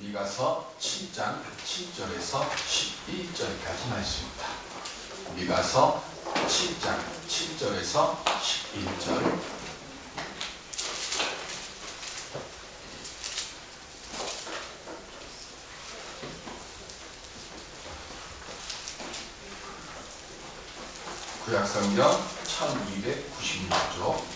미가서 7장 7절에서 11절까지 말씀입니다. 미가서 7장 7절에서 11절. 구약성경 1296쪽.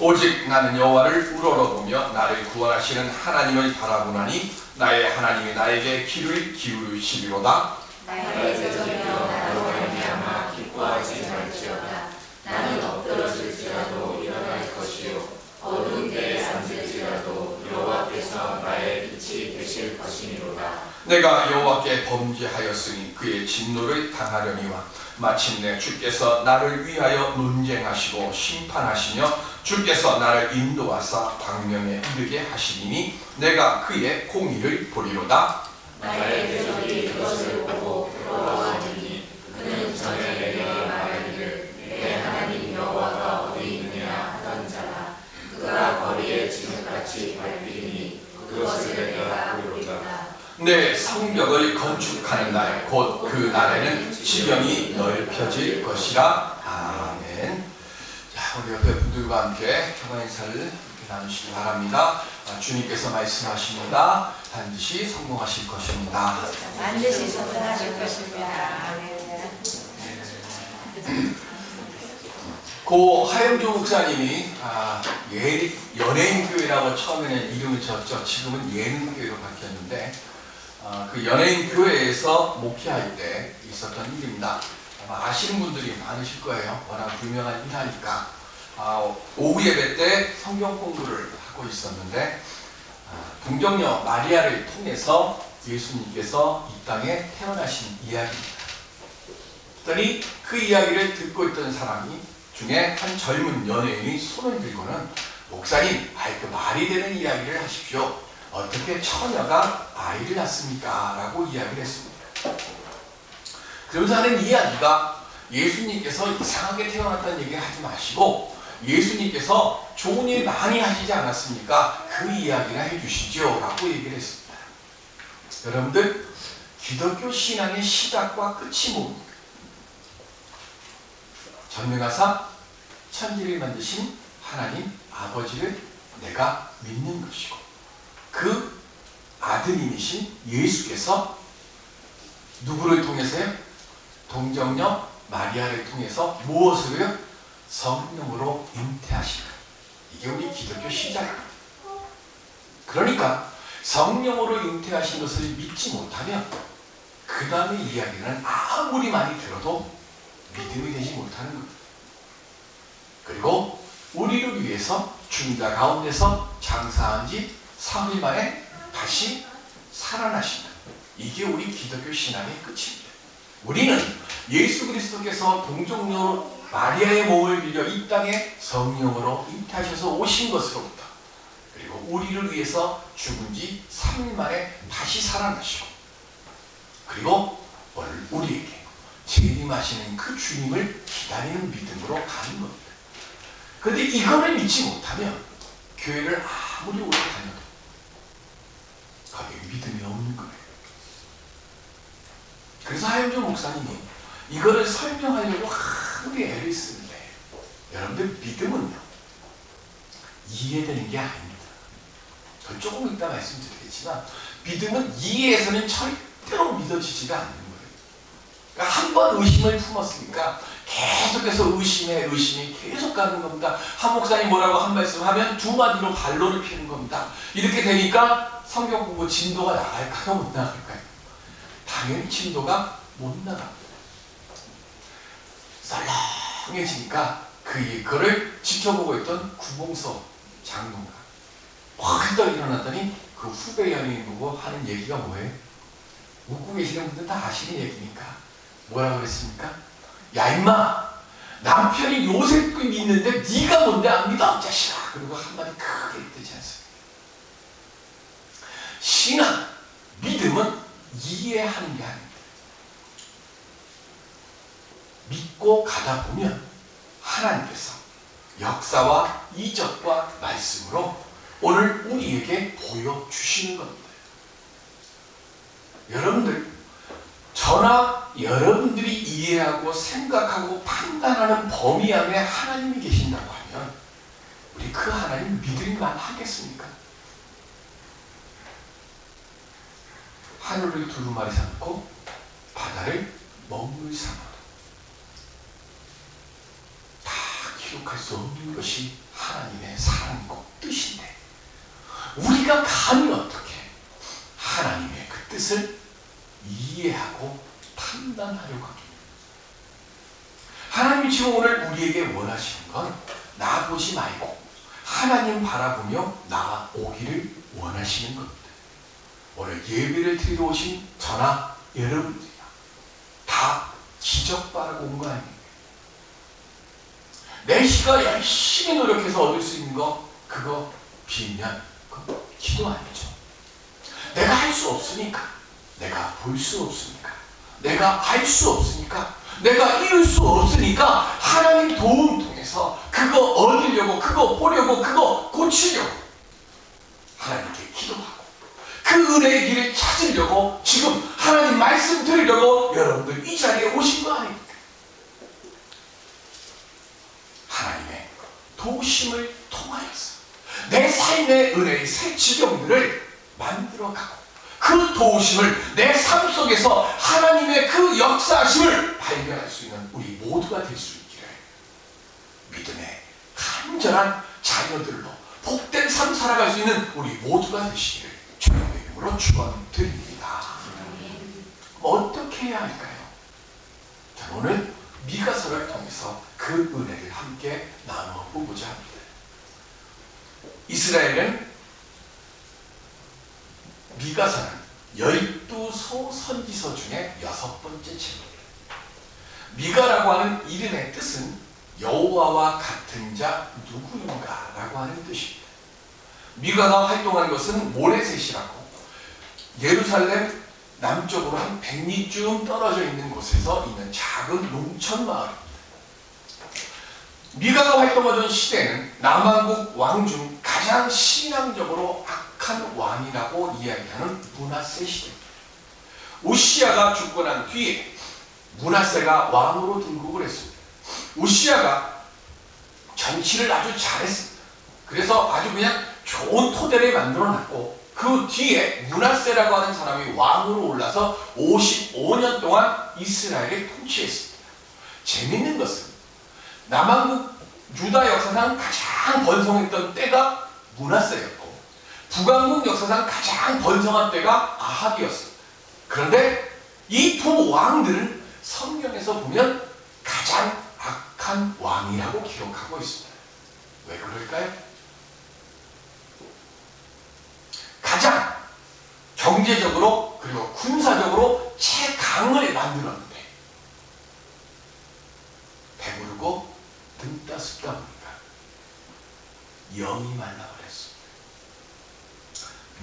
오직 나는 여호와를 우러러보며 나를 구원하시는 하나님을 바라보나니 나의 하나님이 나에게 귀를 기울이시리로다. 나의 제전이여 나로 말미암아 기뻐하지 말지어다. 나는 엎드러질지라도 일어날 것이요 어두운 데에 앉을지라도 여호와께서 나의 빛이 되실 것이니로다. 내가 여호와께 범죄하였으니 그의 진노를 당하려니와 마침내 주께서 나를 위하여 논쟁하시고 심판하시며 주께서 나를 인도하사 광명에 이르게 하시리니 내가 그의 공의를 보리로다. 나의 대적이 그것을 보고 부러워하느니 그는 전에 내게 말하기를 내 하나님 여호와가 어디 있느냐 하던 자라. 그가 거리에 진흙같이 밟히니 그것을 내가 보리로다. 내 성벽을 건축하는 날 곧 그 날에는 지경이 넓혀질 것이라. 아멘. 자, 우리 옆에 분들과 함께 평화 인사를 나누시기 바랍니다. 주님께서 말씀하십니다. 반드시 성공하실 것입니다. 반드시 성공하실 것입니다. 고 하영조 목사님이 연예인교회라고 처음에는 이름을 지었죠. 지금은 예능교회로 바뀌었는데 그 연예인교회에서 목회할 때 있었던 일입니다. 아마 아시는 분들이 많으실 거예요. 워낙 유명한 일하니까. 오후 예배 때 성경 공부를 하고 있었는데 동정녀 마리아를 통해서 예수님께서 이 땅에 태어나신 이야기입니다. 그랬더니 그 이야기를 듣고 있던 사람이 중에 한 젊은 연예인이 손을 들고는 목사님, 그 말이 되는 이야기를 하십시오. 어떻게 처녀가 아이를 낳습니까? 라고 이야기를 했습니다. 그러면서 하는 이야기가 예수님께서 이상하게 태어났다는 얘기를 하지 마시고 예수님께서 좋은 일 많이 하시지 않았습니까? 그 이야기나 해주시죠. 라고 얘기를 했습니다. 여러분들, 기독교 신앙의 시작과 끝이 뭡니까? 전능하사 천지를 만드신 하나님 아버지를 내가 믿는 것이고 그 아드님이신 예수께서 누구를 통해서요? 동정녀 마리아를 통해서 무엇으로요? 성령으로 잉태하시는. 이게 우리 기독교 시작입니다. 그러니까 성령으로 잉태하신 것을 믿지 못하면 그 다음의 이야기는 아무리 많이 들어도 믿음이 되지 못하는 겁니다. 그리고 우리를 위해서 죽는 가운데서 장사한 지 3일 만에 다시 살아나신다. 이게 우리 기독교 신앙의 끝입니다. 우리는 예수 그리스도께서 동정녀 마리아의 몸을 빌려 이 땅에 성령으로 잉태하셔서 오신 것으로부터 그리고 우리를 위해서 죽은 지 3일 만에 다시 살아나시고 그리고 오늘 우리에게 재림하시는 그 주님을 기다리는 믿음으로 가는 겁니다. 그런데 이거를 믿지 못하면 교회를 아무리 오래 다녀도 거기에 믿음이 없는 거예요. 그래서 하영조 목사님이 이거를 설명하려고 아무리 애를 쓰는데 여러분들 믿음은요 이해되는 게 아닙니다. 저 조금 이따 말씀드리겠지만 믿음은 이해해서는 절대로 믿어지지가 않는 거예요. 그러니까 한 번 의심을 품었으니까 계속해서 의심이 계속 가는 겁니다. 한 목사님 뭐라고 한 말씀 하면 두 마디로 반론을 피우는 겁니다. 이렇게 되니까 성경 공부 진도가 나갈까요? 못 나갈까요? 당연히 진도가 못 나갑니다. 썰렁해지니까 그거를 지켜보고 있던 구봉서 장로가 확 일어났더니 그 후배 연예인 보고 하는 얘기가 뭐예요? 웃고 계시는 분들 다 아시는 얘기니까 뭐라 그랬습니까? 야 임마 남편이 요셉 믿는데 네가 뭔데 안 믿어? 자식아. 그리고 한마디 크게 뜨지 않습니까? 신앙, 믿음은 이해하는 게 아닙니다. 믿고 가다 보면 하나님께서 역사와 이적과 말씀으로 오늘 우리에게 보여주시는 겁니다. 여러분들, 저나 여러분들이 이해하고 생각하고 판단하는 범위 안에 하나님이 계신다고 하면 우리 그 하나님 믿을만 하겠습니까? 하늘을 두루마리 삼고 바다를 먹물 삼아도 다 기록할 수 없는 것이 하나님의 사랑이고 뜻인데 우리가 감히 어떻게 하나님의 그 뜻을 이해하고 판단하려고 합니다. 하나님이 지금 오늘 우리에게 원하시는 건 나 보지 말고 하나님 바라보며 나아오기를 원하시는 겁니다. 오늘 예배를 드리러 오신 저나 여러분들이야 다 기적 바라고 온 거 아닙니까? 내 시가 열심히 노력해서 얻을 수 있는 거 그거 빌면 그거 기도 아니죠. 내가 할 수 없으니까, 내가 볼 수 없으니까, 내가 알 수 없으니까, 내가 이룰 수 없으니까 하나님 도움 통해서 그거 얻으려고, 그거 보려고, 그거 고치려고 하나님께 기도하고 그 은혜의 길을 찾으려고 지금 하나님 말씀 드리려고 여러분들 이 자리에 오신 거 아닙니까? 하나님의 도우심을 통하여서 내 삶의 은혜의 새 지경들을 만들어가고 그 도우심을 내 삶 속에서 하나님의 그 역사하심을 발견할 수 있는 우리 모두가 될 수 있기를 믿음의 간절한 자녀들로 복된 삶 살아갈 수 있는 우리 모두가 되시기를 주님의 이름으로 축원드립니다. 어떻게 해야 할까요? 자, 오늘 미가서를 통해서 그 은혜를 함께 나누어 보고자 합니다. 이스라엘은 미가서는 12소 선지서 중에 6번째 책입니다. 미가라고 하는 이름의 뜻은 여호와와 같은 자 누구인가 라고 하는 뜻입니다. 미가가 활동한 것은 모레셋이라고 예루살렘 남쪽으로 한 100리쯤 떨어져 있는 곳에서 있는 작은 농촌 마을입니다. 미가가 활동하던 시대는 남왕국 왕 중 가장 신앙적으로 악한 왕이라고 이야기하는 므낫세 시대입니다. 우시야가 죽고 난 뒤에 므낫세가 왕으로 등극을 했습니다. 우시야가 정치를 아주 잘했습니다. 그래서 아주 그냥 좋은 토대를 만들어놨고 그 뒤에 므낫세라고 하는 사람이 왕으로 올라서 55년 동안 이스라엘을 통치했습니다. 재밌는 것은 남왕국 유다 역사상 가장 번성했던 때가 므낫세였고 북왕국 역사상 가장 번성한 때가 아합이었습니다. 그런데 이 두 왕들은 성경에서 보면 가장 악한 왕이라고 기록하고 있습니다. 왜 그럴까요? 가장 경제적으로 그리고 군사적으로 최강을 만들었는데 배부르고 등 따숩다 보니까 영이 말라버렸습니다.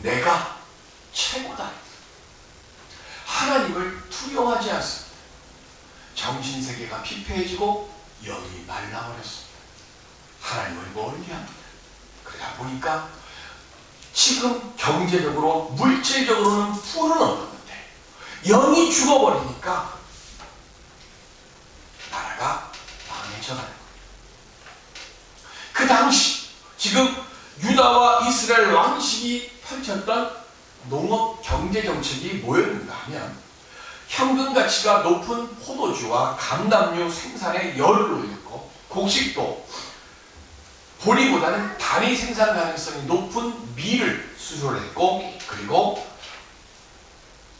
내가 최고다. 하나님을 두려워하지 않습니다. 정신세계가 피폐해지고 영이 말라버렸습니다. 하나님을 멀리합니다. 그러다 보니까 지금 경제적으로 물질적으로는 풀은 얻었는데 영이 죽어버리니까 나라가 망해져가는 거예요. 그 당시 지금 유다와 이스라엘 왕실이 펼쳤던 농업 경제 정책이 뭐였는가 하면 현금 가치가 높은 포도주와 감람류 생산에 열을 올렸고 곡식도 보리보다는 단위 생산 가능성이 높은 밀을 수출했고 그리고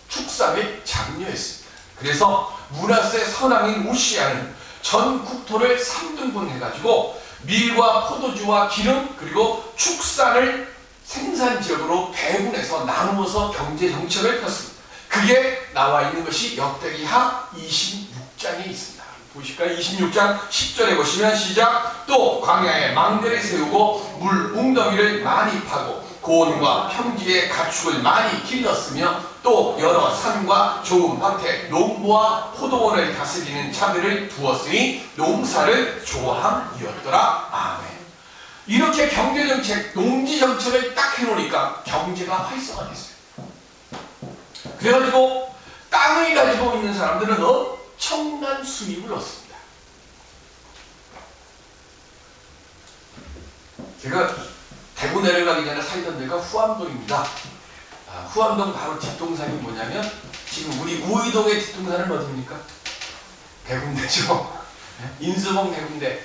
축사 및 장려했습니다. 그래서 므낫세 선왕인 우시야는 전 국토를 3등분 해가지고 밀과 포도주와 기름 그리고 축산을 생산 지역으로 배분해서 나누어서 경제 정책을 폈습니다. 그게 나와 있는 것이 역대기하 26장에 있습니다. 보실까요? 26장 10절에 보시면 시작. 또 광야에 망대를 세우고 물 웅덩이를 많이 파고 고온과 평지에 가축을 많이 길렀으며 또 여러 산과 좁은 밭에 농부와 포도원을 다스리는 자들을 두었으니 농사를 좋아함이었더라. 아멘. 이렇게 경제정책, 농지정책을 딱 해놓으니까 경제가 활성화됐어요. 그래가지고 땅을 가지고 있는 사람들은 엄청난 수입을 얻습니다. 제가 대구 내려가기 전에 살던 데가 후암동입니다. 후암동 바로 뒷동산이 뭐냐면 지금 우리 우이동의 뒷동산은 어디입니까? 대군대죠. 인수봉 대군대.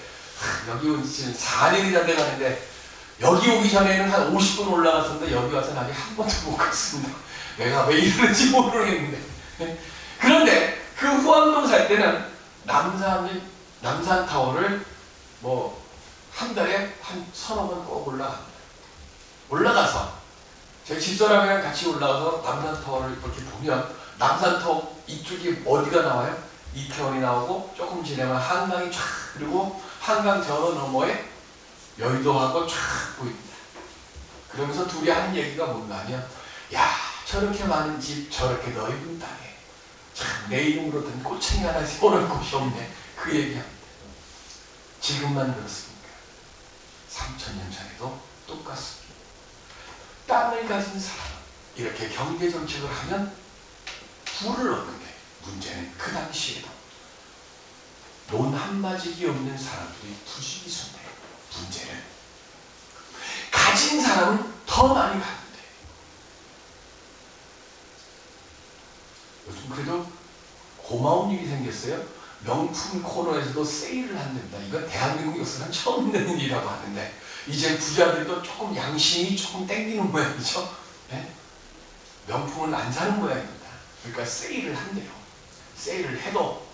여기 지금 4년이나 돼가는데 여기 오기 전에는 한 50분 올라갔었는데 여기 와서 아직 한 번도 못 갔습니다. 내가 왜 이러는지 모르겠는데. 그런데 그 후암동 살 때는 남산타워를 뭐 한 달에 한 1,000억 꼭 올라가서 저희 집사람이랑 같이 올라가서 남산타워를 이렇게 보면 남산타워 이쪽이 어디가 나와요? 이태원이 나오고 조금 지나면 한강이 쫙, 그리고 한강 저 너머에 여의도하고 쫙 보입니다. 그러면서 둘이 하는 얘기가 뭔가 하면, 야, 저렇게 많은 집 저렇게 넓은 땅에 참 내 이름으로 든 꼬챙이 하나 세워놓을 곳이 없네. 그 얘기합니다. 지금만 그렇습니까? 3,000년 전에도 똑같습니다. 땅을 가진 사람, 이렇게 경제정책을 하면 부를 얻는데, 문제는 그 당시에도 논 한마디기 없는 사람들이 부지기수인데, 문제는 가진 사람은 더 많이 가는데, 요즘 그래도 고마운 일이 생겼어요. 명품 코너에서도 세일을 한답니다. 이건 대한민국 역사는 처음 있는 일이라고 하는데, 이제 부자들도 조금 양심이 조금 땡기는 모양이죠. 네? 명품은 안 사는 모양입니다. 그러니까 세일을 한대요. 세일을 해도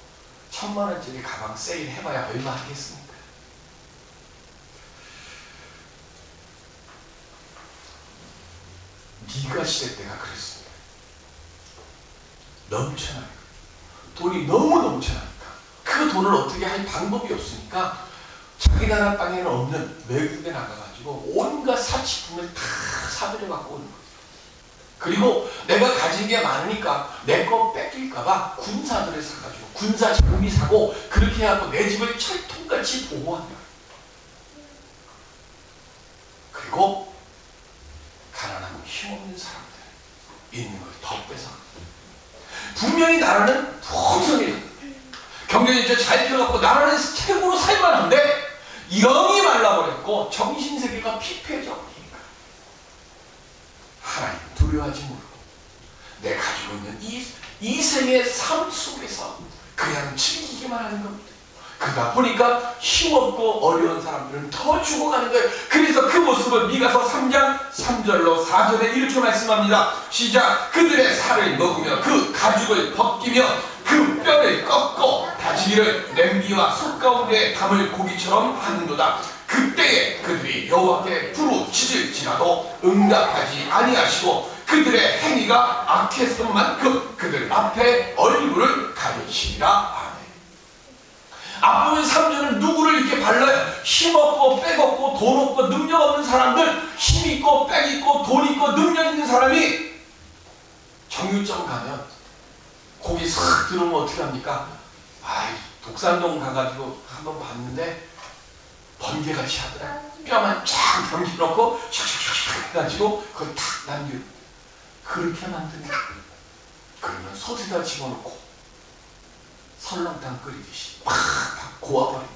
1,000만원짜리 가방 세일 해봐야 얼마 하겠습니까? 미가 시대 때가 그랬습니다. 넘쳐나요. 돈이 너무 넘쳐나니까 그 돈을 어떻게 할 방법이 없으니까 자기 나라 땅에는 없는 외국에 나가가지고 온갖 사치품을 다 사들여 갖고 오는 거예요. 그리고 내가 가진 게 많으니까 내 거 뺏길까봐 군사들을 사가지고 군사 장비 사고 그렇게 해갖고 내 집을 철통같이 보호한다. 그리고 가난하고 힘없는 사람들 있는 걸 더 뺏어. 분명히 나라는 풍성해졌는데 경제정책 잘 펴갖고 나라는 최고로 살만한데 영이 말라버렸고 정신세계가 피폐해져 버리니까 하나님 두려워하지 모르고 내 가지고 있는 이 생의 삶 속에서 그냥 즐기기만 하는 겁니다. 그러다 보니까 힘없고 어려운 사람들은 더 죽어가는 거예요. 그래서 그 모습을 미가서 3장 3절로 4절에 이렇게 말씀합니다. 시작. 그들의 살을 먹으며 그 가죽을 벗기며 그 뼈를 꺾고 다시기를 냄비와 솥 가운데 담을 고기처럼 하는도다. 그때에 그들이 여호와께 부르짖을지라도 응답하지 아니하시고 그들의 행위가 악했을 만큼 그들 앞에 얼굴을 가리치리라. 앞부분 3절은 누구를 이렇게 발라요? 힘없고 빽없고 돈 없고 능력 없는 사람들, 힘 있고 빽 있고 돈 있고 능력 있는 사람이 정육점 가면 고기 싹 들어오면 어떻게 합니까? 독산동 가가지고 한번 봤는데 번개같이 하더라. 뼈만 쫙 넘겨놓고 샥샥샥 해가지고 그걸 탁 남겨. 그렇게 만든다. 그러면 솥에다 집어넣고 설렁탕 끓이듯이 팍 고아버립니다.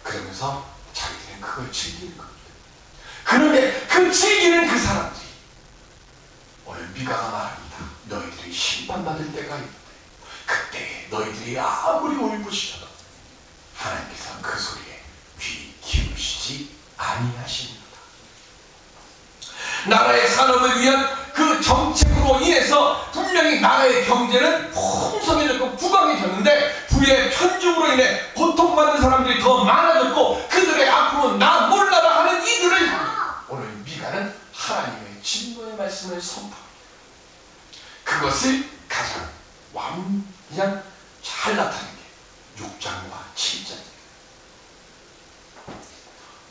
그러면서 자기들은 그걸 즐기는 겁니다. 그런데 그 즐기는 그 사람들이 오늘 미가가 말합니다. 너희들이 심판받을 때가 있는데 그때에 너희들이 아무리 울부짖어도 하나님께서 그 소리에 귀 기울이시지 아니하십니다. 나라의 산업을 위한 그 정책으로 인해서 분명히 나라의 경제는 풍성해졌고 부강해졌는데 부의 편중으로 인해 고통받는 사람들이 더 많아졌고 그들의 앞으로 나 몰라라 하는 이들을 오늘 미가는 하나님의 진노의 말씀을 선포합니다. 그것을 가장 그냥 잘 나타낸 게 6장과 7장입니다.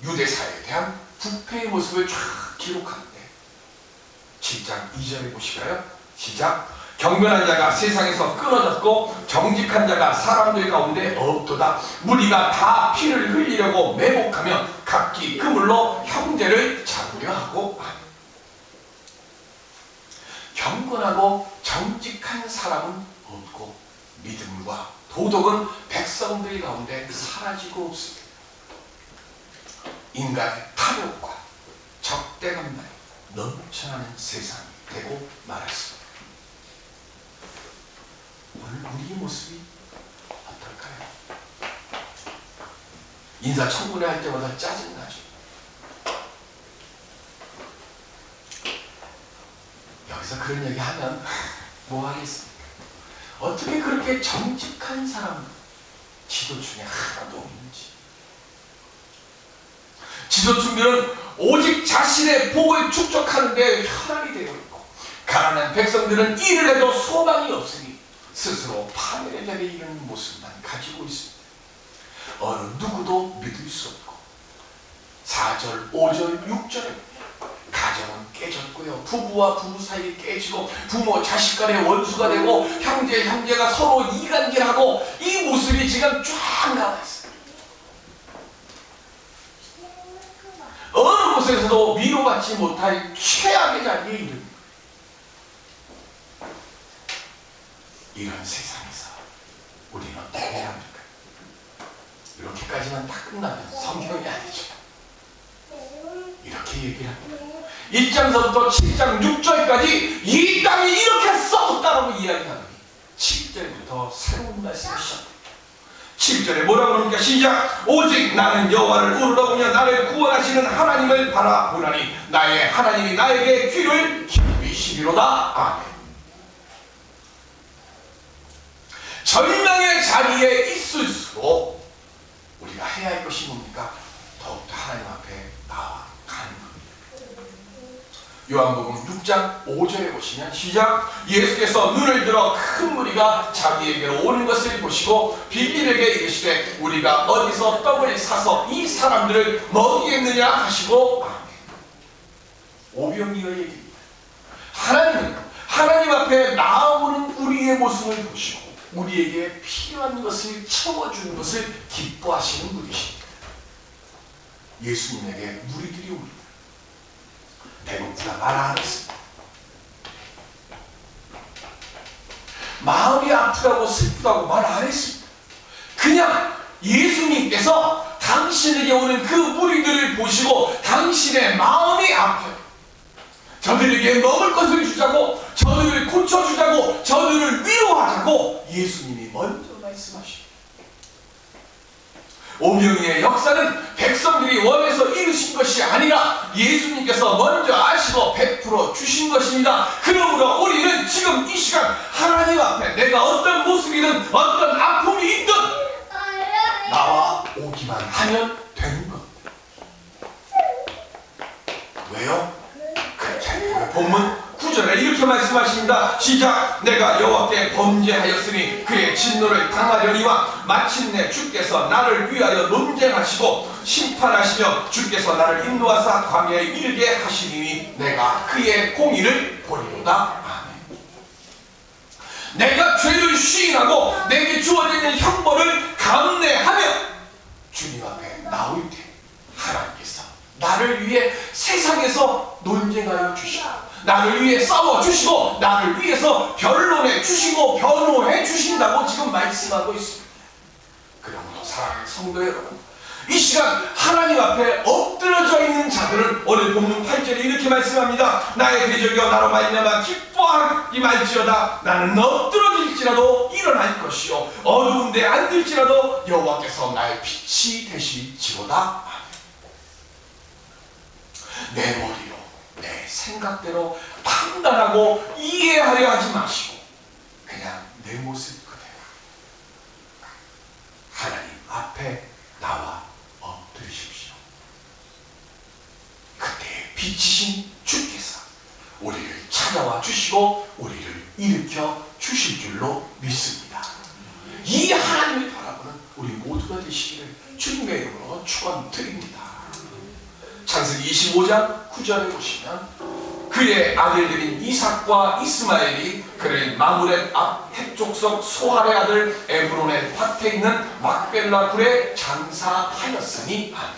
유대사에 대한 부패의 모습을 쫙 기록하는데 7장 2절에 보실까요? 시작. 경건한 자가 세상에서 끊어졌고 정직한 자가 사람들 가운데 없도다. 무리가 다 피를 흘리려고 매복하며 각기 그물로 형제를 잡으려 하고 경건하고 정직한 사람은 없고 믿음과 도덕은 백성들 가운데 사라지고 없습니다. 인간의 탐욕과 적대감만 넘쳐나는 세상이 되고 말았습니다. 오늘 우리의 모습이 어떨까요? 인사청문회 할 때마다 짜증나죠. 여기서 그런 얘기 하면 뭐 하겠습니까? 어떻게 그렇게 정직한 사람 지도층에 하나도 없는지. 지도층들은 오직 자신의 복을 축적하는 데 혈안이 되어 있고, 가난한 백성들은 일을 해도 소망이 없으니 스스로 파멸의 자리에 이르는 모습만 가지고 있습니다. 어느 누구도 믿을 수 없고 4절, 5절, 6절에 가정은 깨졌고요. 부부와 부부 사이에 깨지고 부모, 자식 간의 원수가 되고 형제가 서로 이간질하고 이 모습이 지금 쫙 나와 있어요. 어느 곳에서도 위로받지 못할 최악의 자리에 이릅니다. 이런 세상에서 우리는 어떻게 해야 합니까? 이렇게까지만 딱 끝나면 성경이 아니죠. 이렇게 얘기를 합니다. 1장서부터 7장 6절까지 이 땅이 이렇게 썩었다라고 이야기하더니 7절부터 새로운 말씀이 시작합니다. 7절에 뭐라고 그럽니까? 시작! 오직 나는 여호와를 우러러보며 나를 구원하시는 하나님을 바라보나니 나의 하나님이 나에게 귀를 기울이시리로다. 아멘. 절망의 자리에 있을수록 우리가 해야 할 것이 뭡니까? 더욱더 하나님 앞에 나아가는 겁니다. 요한복음 6장 5절에 보시면 시작! 예수께서 눈을 들어 큰 무리가 자기에게로 오는 것을 보시고 빌립에게 이르시되 우리가 어디서 떡을 사서 이 사람들을 먹이겠느냐 하시고 아멘. 오병이어의 얘기입니다. 하나님은 하나님 앞에 나아오는 우리의 모습을 보시고 우리에게 필요한 것을 채워주는 것을 기뻐하시는 분이십니다. 예수님에게 무리들이 옵니다. 배고프다 말 안 했습니다. 마음이 아프다고 슬프다고 말 안 했습니다. 그냥 예수님께서 당신에게 오는 그 무리들을 보시고 당신의 마음이 아파요. 저들에게 먹을 것을 주자고, 저들을 고쳐주자고, 저들을 위로하자고 예수님이 먼저 말씀하십니다. 오병이의 역사는 백성들이 원해서 이루신 것이 아니라 예수님께서 먼저 아시고 베풀어 주신 것입니다. 그러므로 우리는 지금 이 시간 하나님 앞에 내가 어떤 모습이든 어떤 아픔이 있든 나와 오기만 하면 되는 겁니다. 왜요? 본문 9절에 이렇게 말씀하십니다. 시작! 내가 여호와께 범죄하였으니 그의 진노를 당하려니와 마침내 주께서 나를 위하여 논쟁하시고 심판하시며 주께서 나를 인도하사 광야에 이르게 하시리니 내가 그의 공의를 보리로다. 아멘. 내가 죄를 시인하고 내게 주어지는 형벌을 감내하며 주님 앞에 나올 때 하나님께서 나를 위해 세상에서 논쟁하여 주시고 나를 위해 싸워주시고 나를 위해서 변론해 주시고 변호해 주신다고 지금 말씀하고 있습니다. 그러므로 사랑하는 성도 여러분, 이 시간 하나님 앞에 엎드려져 있는 자들은 오늘 본문 8절에 이렇게 말씀합니다. 나의 대적이여 나로 말미암아 기뻐하기 말지어다. 나는 엎드러질지라도 일어날 것이요 어두운데 앉을지라도 여호와께서 나의 빛이 되실지로다. 내 머리로 내 생각대로 판단하고 이해하려 하지 마시고 그냥 내 모습 그대로 하나님 앞에 나와 엎드리십시오. 그때 빛이신 주께서 우리를 찾아와 주시고 우리를 일으켜 주실 줄로 믿습니다. 이 하나님을 바라보는 우리 모두가 되시기를 주님의 이름으로 축원드립니다. 창세기 25장 9절에 보시면 그의 아들들인 이삭과 이스마엘이 그를 마므렛 앞 헷족속 소할의 아들 에브론의 밭에 있는 막벨라 굴에 장사하였으니 아멘.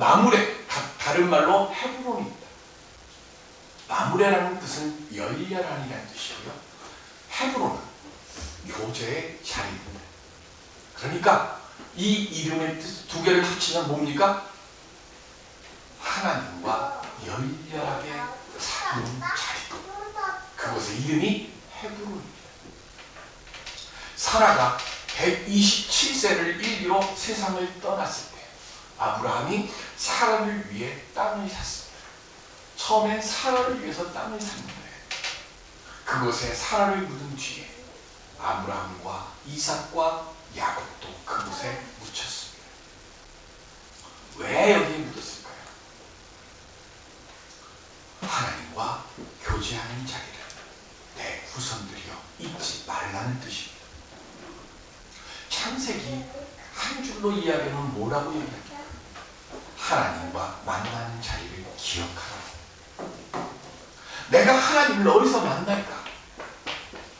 마무레, 다른 말로 헤브론입니다. 마무레라는 뜻은 열렬한이라는 뜻이고요. 헤브론은 교제의 자리입니다. 그러니까 이 이름의 뜻 두 개를 합치면 뭡니까? 하나님과 열렬하게 사는 자리. 그것의 이름이 헤브론입니다. 사라가 127세를 일기로 세상을 떠났을 때 아브라함이 사라를 위해 땅을 샀습니다. 처음엔 사라를 위해서 땅을 샀는데 그곳에 사라를 묻은 뒤에 아브라함과 이삭과 야곱도 그곳에 묻혔습니다. 왜 여기에 묻었을까요? 하나님과 교제하는 자리를 내 후손들이여 잊지 말라는 뜻입니다. 창세기 한 줄로 이야기하면 뭐라고 얘기합니까? 하나님과 만나는 자리를 기억하라. 내가 하나님을 어디서 만날까?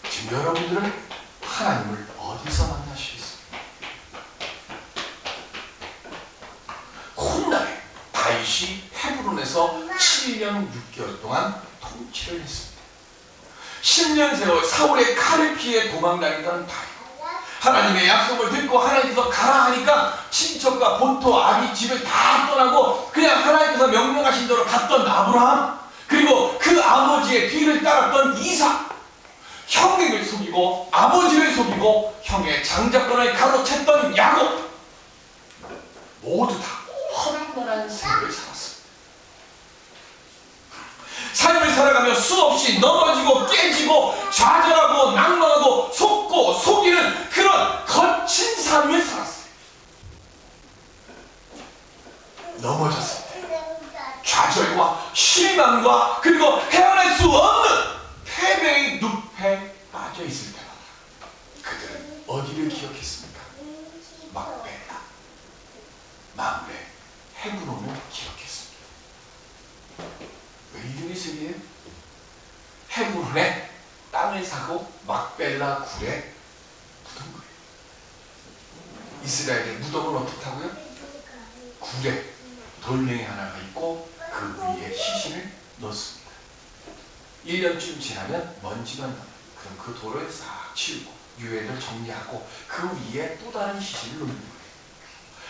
지금 여러분들은 하나님을 어디서 만나시겠습니까? 훗날에 다윗이 헤브론에서 7년 6개월 동안 통치를 했습니다. 10년 세월 사울의 칼을 피해 도망다니던 다윗. 하나님의 약속을 듣고 하나님께서 가라 하니까 친척과 본토 아비 집을 다 떠나고 그냥 하나님께서 명령하신 대로 갔던 아브라함, 그리고 그 아버지의 뒤를 따랐던 이삭, 형님을 속이고 아버지를 속이고 형의 장자권을 가로챘던 야곱, 모두 다 험난한 삶을 살았습니다. 삶을 살아가며 수없이 넘어지고 깨지고 좌절하고 낭망하고 속고 속이는 그런 거친 삶을 살았어요. 넘어졌을 때 좌절과 실망과 그리고 헤어날 수 없는 패배의 늪에 빠져 있을 때마다 그들은 어디를 기억했습니까? 막벨라, 마므레, 헤브론을 기억했습니다. 왜 이름이 세 개예요? 헤브론에 땅을 사고 막벨라 굴에 묻은 거예요. 이스라엘의 무덤은 어떻다고요? 굴에 돌멩이 하나가 있고 그 위에 시신을 넣습니다. 1년쯤 지나면 먼지가 나요. 그럼 그 돌을 싹 치우고 유해를 정리하고 그 위에 또 다른 시신을 넣는 거예요.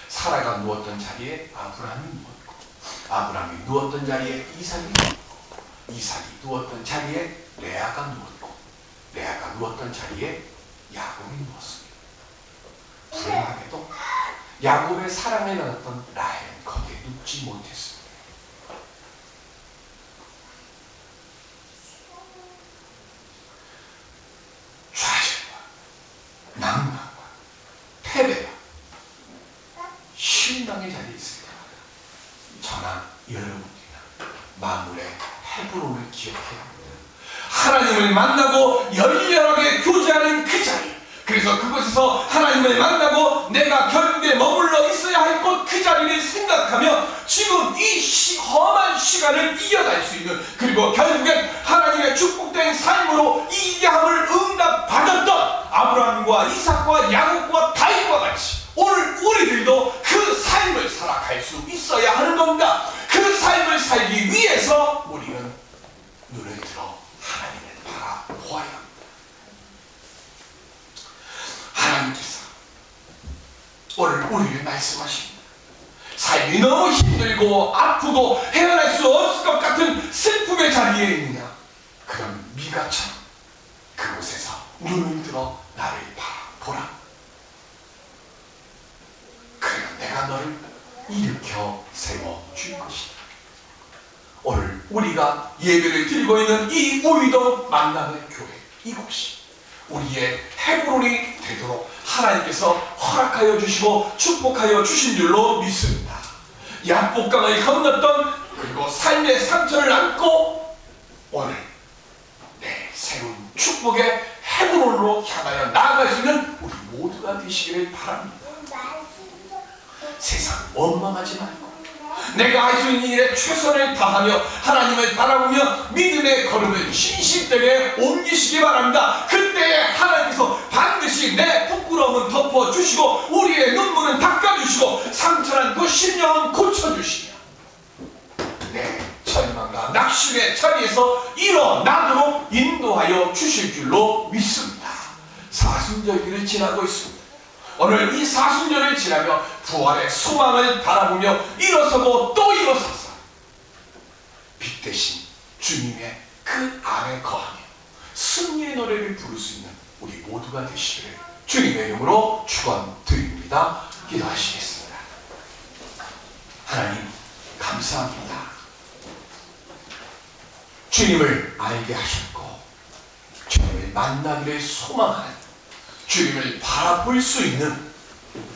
사라가 누웠던 자리에 아브라함이 누웠고, 아브라함이 누웠던 자리에 이삭이 누웠고, 이삭이 누웠던 자리에 레아가 누웠고, 레아가 누웠던 자리에 야곱이 누웠습니다. 불행하게도 야곱의 사랑에 나갔던 라헬은 거기에 눕지 못했습니다. 좌절과 낭만과 패배와 실망의 자리에 있을 때마다 저나 여러분들이나 마무레 헤브론을 기억해야 합니다. 하나님을 만나고 열렬하게 교제하는 그 자리, 그래서 그곳에서 하나님을 만나고 내가 결국에 머물러 있어야 할 곳 그 자리를 생각하며 지금 이 험한 시간을 이겨갈 수 있는, 그리고 결국엔 하나님의 축복된 삶으로 이기함을 응답받았던 아브라함과 이삭과 야곱과 다윗과 같이 오늘 우리들도 그 삶을 살아갈 수 있어야 하는 겁니다. 그 삶을 살기 위해서 우리는 눈을 들어 하나님을 바라보아야 합니다. 하나님께서 오늘 우리를 말씀하십니다. 삶이 너무 힘들고 아프고 헤어날 수 없을 것 같은 슬픔의 자리에 있느냐? 그럼 미가처럼 그곳에서 눈을 들어 나를 바라보라. 그럼 내가 너를 일으켜 세워줄 것이다. 오늘 우리가 예배를 드리고 있는 이 우이도 만남의 교회, 이곳이 우리의 헤브론이 되도록 하나님께서 허락하여 주시고 축복하여 주신 줄로 믿습니다. 약복강을 건넜던, 그리고 삶의 상처를 안고 오늘 내 새로운 축복의 헤브론으로 향하여 나아갈 수 있는 우리 모두가 되시기를 바랍니다. 세상 원망하지 말고 내가 할 수 있는 일에 최선을 다하며 하나님을 바라보며 믿음의 걸음을 신실되게 옮기시기 바랍니다. 그때에 하나님께서 반드시 내 부끄러움은 덮어주시고 우리의 눈물은 닦아주시고 상처난 그 심령은 고쳐 붙여주시며 내 절망과 낙심의 자리에서 일어나도록 인도하여 주실 줄로 믿습니다. 사순절기를 지나고 있습니다. 오늘 이 사순절을 지나며 부활의 소망을 바라보며 일어서고 또 일어서서 빛 대신 주님의 그 안에 거하며 승리의 노래를 부를 수 있는 우리 모두가 되시기를 주님의 이름으로 축원드립니다. 기도하시겠습니다. 하나님 감사합니다. 주님을 알게 하셨고 주님을 만나기를 소망하는, 주님을 바라볼 수 있는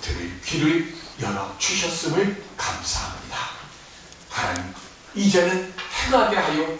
들을 귀를 열어주셨음을 감사합니다. 하나님 이제는 행하게 하여